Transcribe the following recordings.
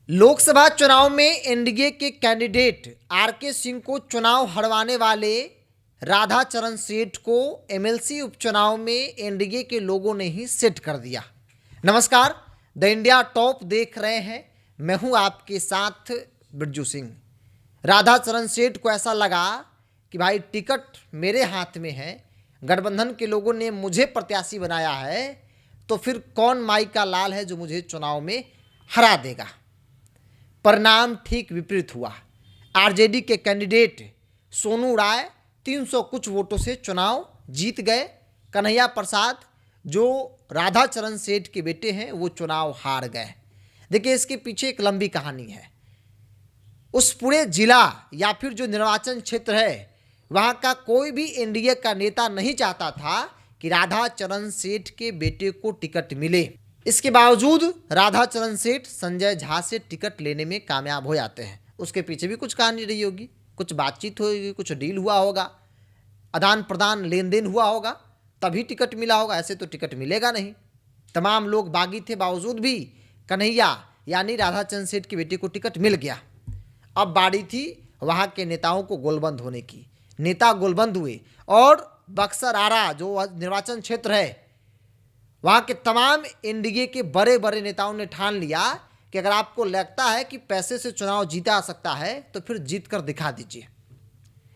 लोकसभा चुनाव में एनडीए के कैंडिडेट आरके सिंह को चुनाव हरवाने वाले राधाचरण सेठ को एमएलसी उपचुनाव में एनडीए के लोगों ने ही सेट कर दिया। नमस्कार, द इंडिया टॉप देख रहे हैं, मैं हूं आपके साथ बिरजू सिंह। राधाचरण सेठ को ऐसा लगा कि भाई टिकट मेरे हाथ में है, गठबंधन के लोगों ने मुझे प्रत्याशी बनाया है, तो फिर कौन माई का लाल है जो मुझे चुनाव में हरा देगा। परिणाम ठीक विपरीत हुआ। आरजेडी के कैंडिडेट सोनू राय 300 कुछ वोटों से चुनाव जीत गए। कन्हैया प्रसाद जो राधाचरण सेठ के बेटे हैं वो चुनाव हार गए। देखिए, इसके पीछे एक लंबी कहानी है। उस पूरे जिला या फिर जो निर्वाचन क्षेत्र है वहाँ का कोई भी एनडीए का नेता नहीं चाहता था कि राधाचरण सेठ के बेटे को टिकट मिले। इसके बावजूद राधाचरण सेठ संजय झा से टिकट लेने में कामयाब हो जाते हैं। उसके पीछे भी कुछ कहानी रही होगी, कुछ बातचीत होगी, कुछ डील हुआ होगा, आदान प्रदान लेन देन हुआ होगा, तभी टिकट मिला होगा। ऐसे तो टिकट मिलेगा नहीं। तमाम लोग बागी थे, बावजूद भी कन्हैया यानी राधाचरण सेठ के बेटे को टिकट मिल गया। अब बारी थी वहाँ के नेताओं को गोलबंद होने की। नेता गोलबंद हुए और बक्सर आरा जो निर्वाचन क्षेत्र है वहाँ के तमाम एनडीए के बड़े बड़े नेताओं ने ठान लिया कि अगर आपको लगता है कि पैसे से चुनाव जीता जा सकता है तो फिर जीत कर दिखा दीजिए।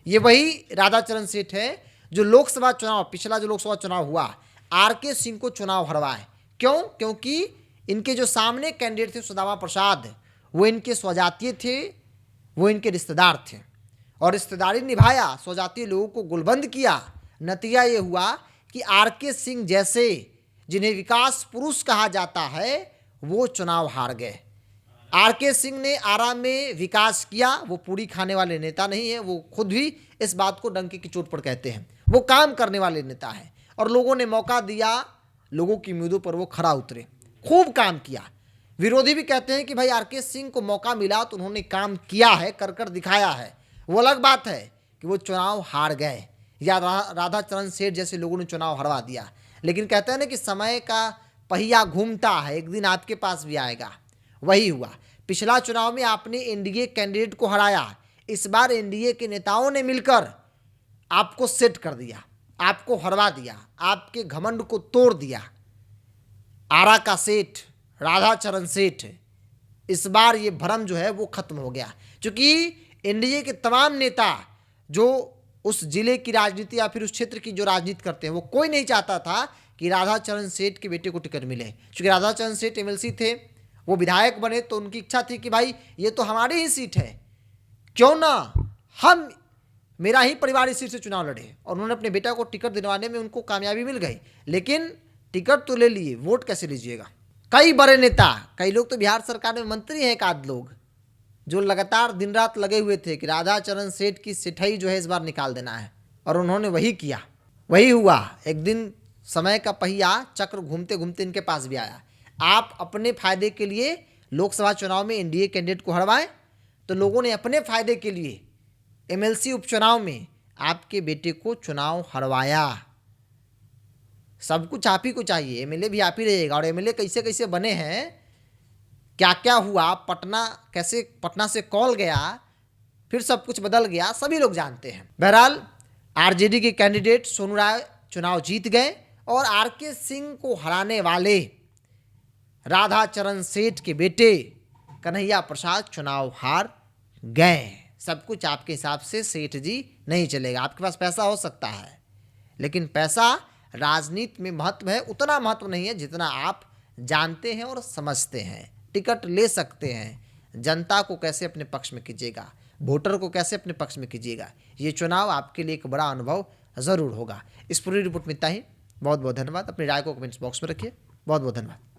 ये वही राधाचरण सेठ है जो लोकसभा चुनाव, पिछला जो लोकसभा चुनाव हुआ, आरके सिंह को चुनाव हरवाए। क्यों? क्योंकि इनके जो सामने कैंडिडेट थे सुदामा प्रसाद, वो इनके स्वजातीय थे, वो इनके रिश्तेदार थे और रिश्तेदारी निभाया, स्वजातीय लोगों को गुलबंद किया। नतीजा ये हुआ कि आरके सिंह जैसे जिन्हें विकास पुरुष कहा जाता है वो चुनाव हार गए। आरके सिंह ने आरा में विकास किया। वो पूरी खाने वाले नेता नहीं है, वो खुद भी इस बात को डंके की चोट पर कहते हैं। वो काम करने वाले नेता है और लोगों ने मौका दिया, लोगों की उम्मीदों पर वो खरा उतरे, खूब काम किया। विरोधी भी कहते हैं कि भाई आरके सिंह को मौका मिला तो उन्होंने काम किया है, कर कर दिखाया है। वो अलग बात है कि वो चुनाव हार गए या राधाचरण सेठ जैसे लोगों ने चुनाव हरवा दिया। लेकिन कहते हैं ना कि समय का पहिया घूमता है, एक दिन आपके पास भी आएगा। वही हुआ। पिछला चुनाव में आपने एनडीए कैंडिडेट को हराया, इस बार एनडीए के नेताओं ने मिलकर आपको सेट कर दिया, आपको हरवा दिया, आपके घमंड को तोड़ दिया। आरा का सेठ राधाचरण सेठ, इस बार ये भ्रम जो है वो खत्म हो गया, क्योंकि एनडीए के तमाम नेता जो उस जिले की राजनीति या फिर उस क्षेत्र की जो राजनीति करते हैं वो कोई नहीं चाहता था कि राधाचरण सेठ के बेटे को टिकट मिले। क्योंकि राधाचरण सेठ एमएलसी थे, वो विधायक बने तो उनकी इच्छा थी कि भाई ये तो हमारी ही सीट है, क्यों ना हम मेरा ही परिवार इस सीट से चुनाव लड़े। और उन्होंने अपने बेटा को टिकट दिलवाने में उनको कामयाबी मिल गई। लेकिन टिकट तो ले लिए, वोट कैसे लीजिएगा। कई बड़े नेता, कई लोग तो बिहार सरकार में मंत्री हैं, एक आध लोग जो लगातार दिन रात लगे हुए थे कि राधाचरण सेठ की सिठाई जो है इस बार निकाल देना है, और उन्होंने वही किया। वही हुआ। एक दिन समय का पहिया चक्र घूमते घूमते इनके पास भी आया। आप अपने फायदे के लिए लोकसभा चुनाव में एनडीए कैंडिडेट को हरवाएं तो लोगों ने अपने फायदे के लिए एमएलसी उपचुनाव में आपके बेटे को चुनाव हरवाया। सब कुछ आप ही को चाहिए, एमएलए भी आप ही रहेगा। और एमएलए कैसे कैसे बने हैं, क्या क्या हुआ, पटना से कॉल गया, फिर सब कुछ बदल गया, सभी लोग जानते हैं। बहरहाल आरजेडी के कैंडिडेट सोनू राय चुनाव जीत गए और आरके सिंह को हराने वाले राधाचरण सेठ के बेटे कन्हैया प्रसाद चुनाव हार गए। सब कुछ आपके हिसाब से सेठ जी नहीं चलेगा। आपके पास पैसा हो सकता है, लेकिन पैसा राजनीति में महत्व है, उतना महत्व नहीं है जितना आप जानते हैं और समझते हैं। टिकट ले सकते हैं, जनता को कैसे अपने पक्ष में कीजिएगा, वोटर को कैसे अपने पक्ष में कीजिएगा, ये चुनाव आपके लिए एक बड़ा अनुभव ज़रूर होगा। इस पूरी रिपोर्ट में इतना ही। बहुत बहुत धन्यवाद। अपनी राय को कमेंट्स बॉक्स में रखिए। बहुत बहुत धन्यवाद।